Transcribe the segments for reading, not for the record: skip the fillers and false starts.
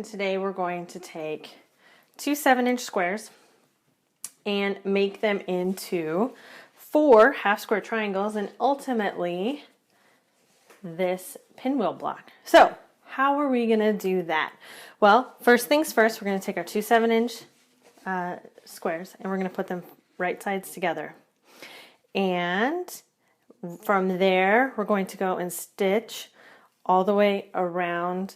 And today we're going to take two 7-inch squares and make them into 4 half square triangles and ultimately this pinwheel block. So how are we going to do that? Well, first things first, we're going to take our two 7-inch squares and we're going to put them right sides together. And from there, we're going to go and stitch all the way around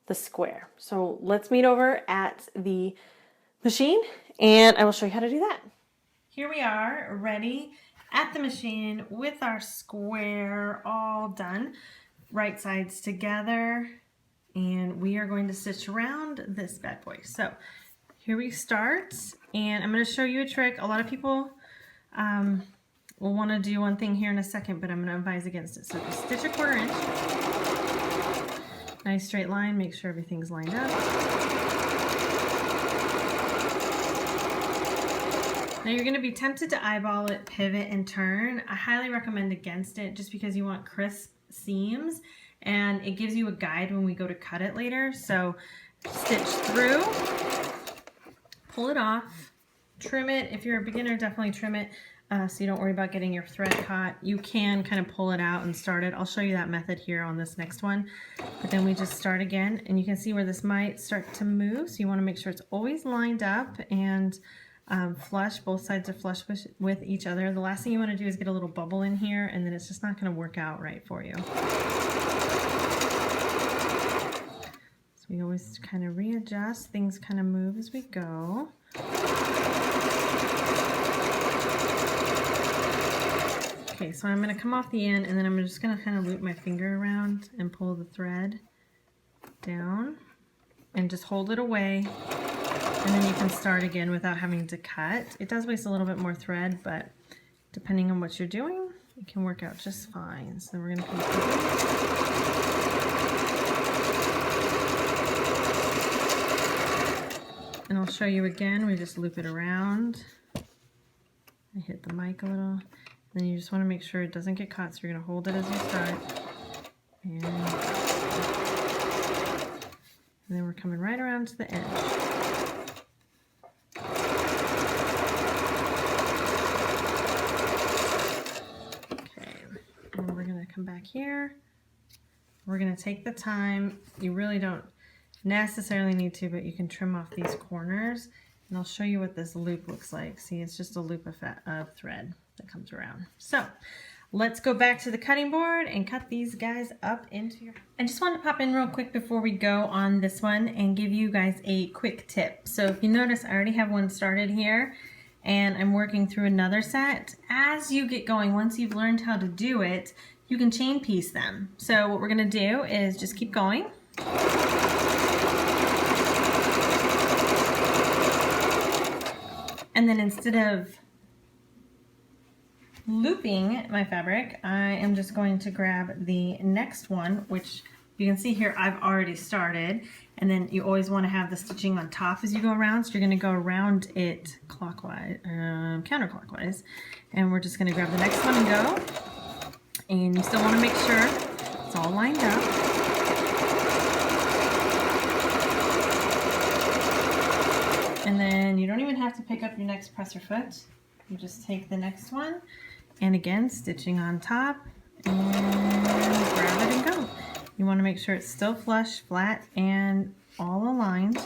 the square. So let's meet over at the machine and I will show you how to do that. Here we are, ready at the machine with our square all done, right sides together, and we are going to stitch around this bad boy. So here we start, and I'm going to show you a trick. A lot of people will want to do one thing here in a second, but I'm going to advise against it. So just stitch a 1/4 inch. Nice straight line, make sure everything's lined up. Now you're going to be tempted to eyeball it, pivot, and turn. I highly recommend against it just because you want crisp seams and it gives you a guide when we go to cut it later. So stitch through, pull it off, trim it. If you're a beginner, definitely trim it. So you don't worry about getting your thread caught. You can kind of pull it out and start it. I'll show you that method here on this next one. But then we just start again, and you can see where this might start to move. So you want to make sure it's always lined up and flush. Both sides are flush with each other. The last thing you want to do is get a little bubble in here, and then it's just not going to work out right for you. So we always kind of readjust. Things kind of move as we go. Okay, so I'm going to come off the end and then I'm just going to kind of loop my finger around and pull the thread down and just hold it away, and then you can start again without having to cut. It does waste a little bit more thread, but depending on what you're doing, it can work out just fine. So we're going to continue. And I'll show you again. We just loop it around. I hit the mic a little. Then you just want to make sure it doesn't get caught, so you're going to hold it as you start. And then we're coming right around to the edge. Okay, and we're going to come back here. We're going to take the time. You really don't necessarily need to, but you can trim off these corners. And I'll show you what this loop looks like. See, it's just a loop of thread that comes around. So let's go back to the cutting board and cut these guys up into your... I just wanted to pop in real quick before we go on this one and give you guys a quick tip. So if you notice, I already have one started here and I'm working through another set. As you get going, once you've learned how to do it, you can chain piece them. So what we're gonna do is just keep going. And then instead of looping my fabric, I am just going to grab the next one, which you can see here I've already started, and then you always want to have the stitching on top as you go around, so you're going to go around it clockwise, counterclockwise, and we're just going to grab the next one and go, and you still want to make sure it's all lined up. And then you don't even have to pick up your next presser foot. You just take the next one, and again, stitching on top, and grab it and go. You want to make sure it's still flush, flat, and all aligned.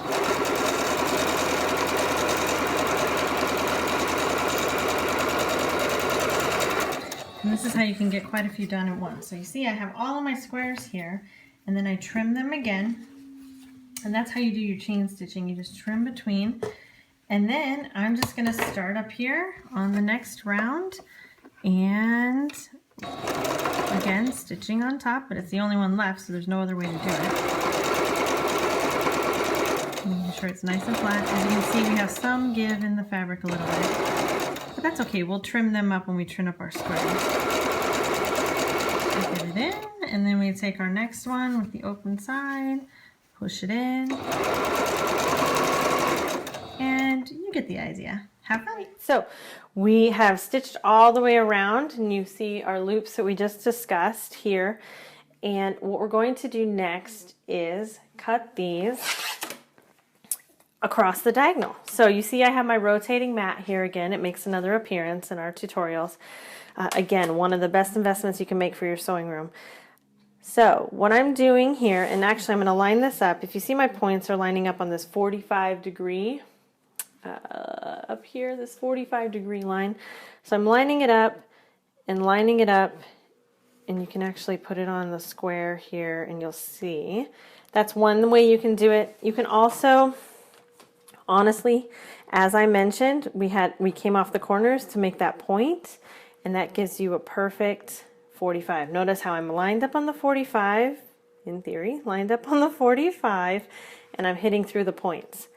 And this is how you can get quite a few done at once. So you see I have all of my squares here, and then I trim them again. And that's how you do your chain stitching. You just trim between. And then I'm just going to start up here on the next round. And again, stitching on top, but it's the only one left, so there's no other way to do it. Making sure it's nice and flat. As you can see, we have some give in the fabric a little bit. But that's okay. We'll trim them up when we trim up our squares. Get it in, and then we take our next one with the open side. Push it in, and you get the idea. Have fun. So we have stitched all the way around, and you see our loops that we just discussed here. And what we're going to do next is cut these across the diagonal. So you see I have my rotating mat here again. It makes another appearance in our tutorials. Again, one of the best investments you can make for your sewing room. So what I'm doing here, and actually I'm going to line this up. If you see my points are lining up on this 45 degree, up here, this 45 degree line. So I'm lining it up and lining it up, and you can actually put it on the square here and you'll see. That's one way you can do it. You can also, honestly, as I mentioned, we came off the corners to make that point, and that gives you a perfect 45. Notice how I'm lined up on the 45, in theory, lined up on the 45, and I'm hitting through the points.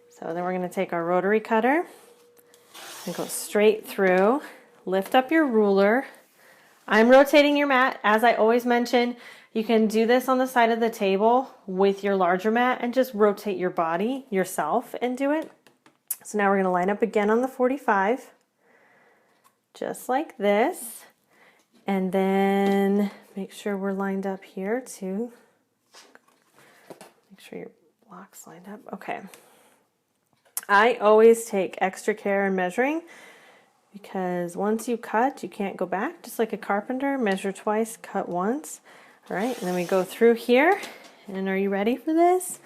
So then we're going to take our rotary cutter and go straight through, lift up your ruler. I'm rotating your mat. As I always mention, you can do this on the side of the table with your larger mat and just rotate your body yourself and do it. So now we're going to line up again on the 45, just like this. And then make sure we're lined up here too. Make sure your block's lined up. Okay. I always take extra care in measuring because once you cut, you can't go back. Just like a carpenter, measure twice, cut once. All right, and then we go through here. And are you ready for this?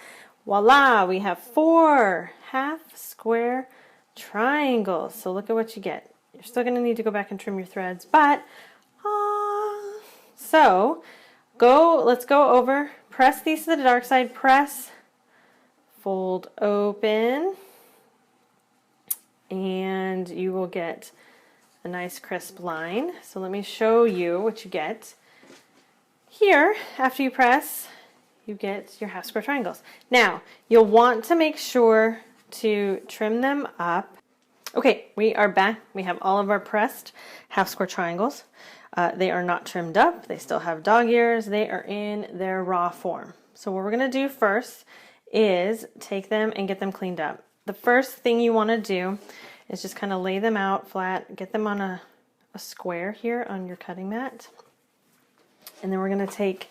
Voila, we have 4 half square triangles. So look at what you get. You're still going to need to go back and trim your threads, but so let's go over, press these to the dark side, press, fold open, and you will get a nice crisp line. So let me show you what you get. Here, after you press, you get your half square triangles. Now, you'll want to make sure to trim them up. Okay, we are back. We have all of our pressed half square triangles. They are not trimmed up. They still have dog ears. They are in their raw form. So what we're going to do first is take them and get them cleaned up. The first thing you want to do is just kind of lay them out flat, get them on a square here on your cutting mat. And then we're going to take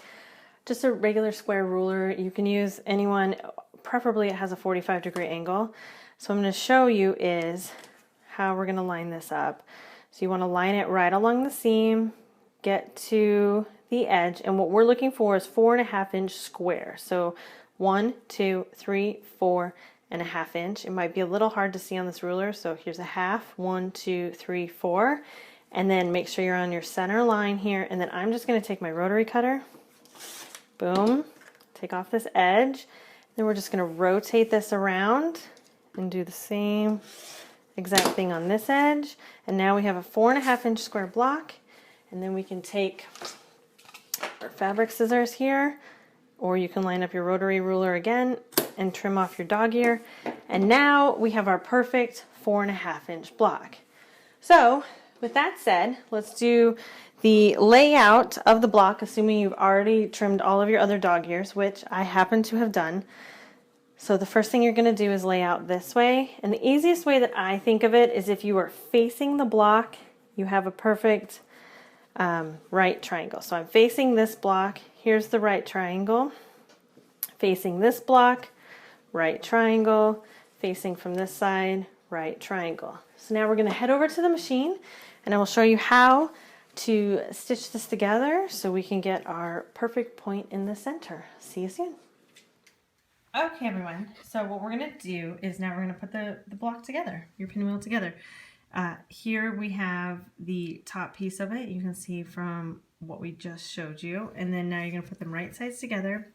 just a regular square ruler. You can use anyone, preferably it has a 45 degree angle. So I'm going to show you is how we're going to line this up. So you want to line it right along the seam, get to the edge, and what we're looking for is 4.5 inch square. So 1, 2, 3, 4.5 inch. It might be a little hard to see on this ruler, so here's a half, 1, 2, 3, 4, and then make sure you're on your center line here, and then I'm just going to take my rotary cutter, boom, take off this edge, then we're just going to rotate this around and do the same exact thing on this edge. And now we have a 4.5 inch square block, and then we can take our fabric scissors here, or you can line up your rotary ruler again and trim off your dog ear. And now we have our perfect 4.5 inch block. So with that said, let's do the layout of the block, assuming you've already trimmed all of your other dog ears, which I happen to have done. So the first thing you're going to do is lay out this way. And the easiest way that I think of it is if you are facing the block, you have a perfect right triangle. So I'm facing this block. Here's the right triangle. Facing this block, right triangle. Facing from this side, right triangle. So now we're going to head over to the machine, and I will show you how to stitch this together so we can get our perfect point in the center. See you soon. Okay, everyone, so what we're going to do is now we're going to put the block together, your pinwheel together. Here we have the top piece of it. You can see from what we just showed you. And then now you're going to put them right sides together.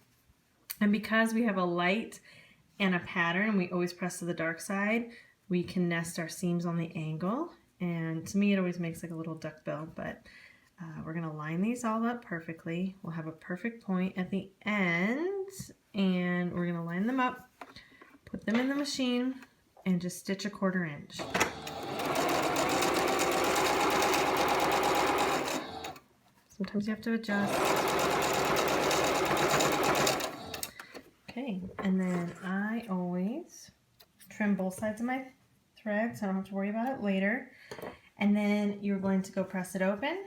And because we have a light and a pattern, we always press to the dark side, we can nest our seams on the angle. And to me, it always makes like a little duckbill, but we're going to line these all up perfectly. We'll have a perfect point at the end, and we're going to line them up, put them in the machine, and just stitch a 1/4 inch. Sometimes you have to adjust. Okay, and then I always trim both sides of my thread so I don't have to worry about it later. And then you're going to go press it open,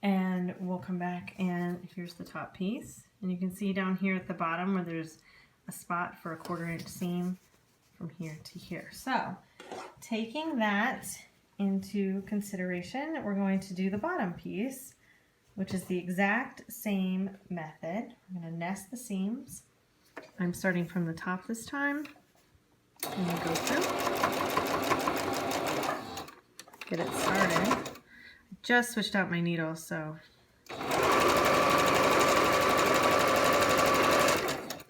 and we'll come back, and here's the top piece. And you can see down here at the bottom where there's a spot for a 1/4 inch seam. from here to here. So taking that into consideration, we're going to do the bottom piece, which is the exact same method. I'm going to nest the seams. I'm starting from the top this time. And we'll go through. Get it started. I just switched out my needle, so.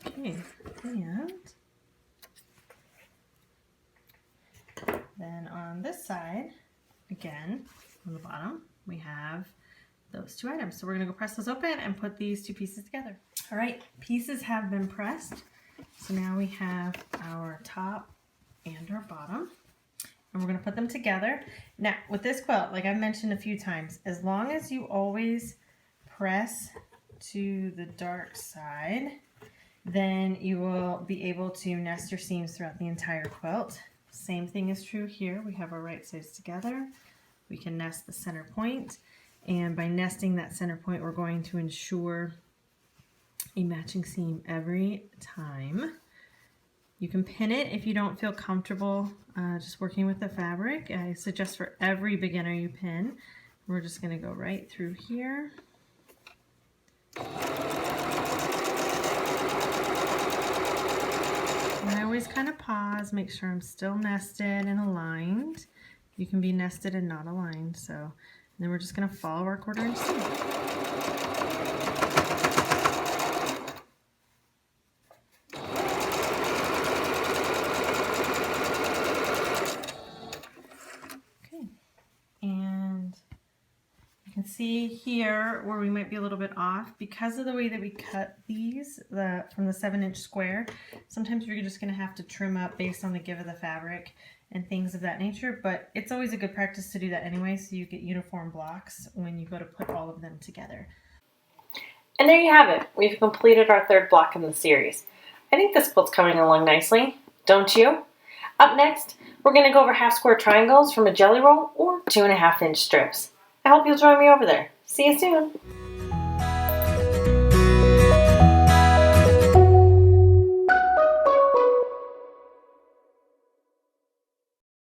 Okay, and then on this side, again, on the bottom, we have those two items. So we're gonna go press those open and put these two pieces together. All right, pieces have been pressed. So now we have our top and our bottom, and we're gonna put them together. Now with this quilt, like I've mentioned a few times, as long as you always press to the dark side, then you will be able to nest your seams throughout the entire quilt. Same thing is true here. We have our right sides together. We can nest the center point, and by nesting that center point, we're going to ensure a matching seam every time. You can pin it if you don't feel comfortable just working with the fabric. I suggest for every beginner you pin. We're just going to go right through here. And I always kind of pause, make sure I'm still nested and aligned. You can be nested and not aligned. So, and then we're just going to follow our 1/4 inch seam. Okay, and you can see here where we might be a little bit off because of the way that we cut these from the 7-inch square. Sometimes you're just going to have to trim up based on the give of the fabric and things of that nature, but it's always a good practice to do that anyway, so you get uniform blocks when you go to put all of them together. And there you have it. We've completed our 3rd block in the series. I think this quilt's coming along nicely, don't you? Up next, we're going to go over 1/2 square triangles from a jelly roll or 2.5-inch strips. I hope you'll join me over there. See you soon.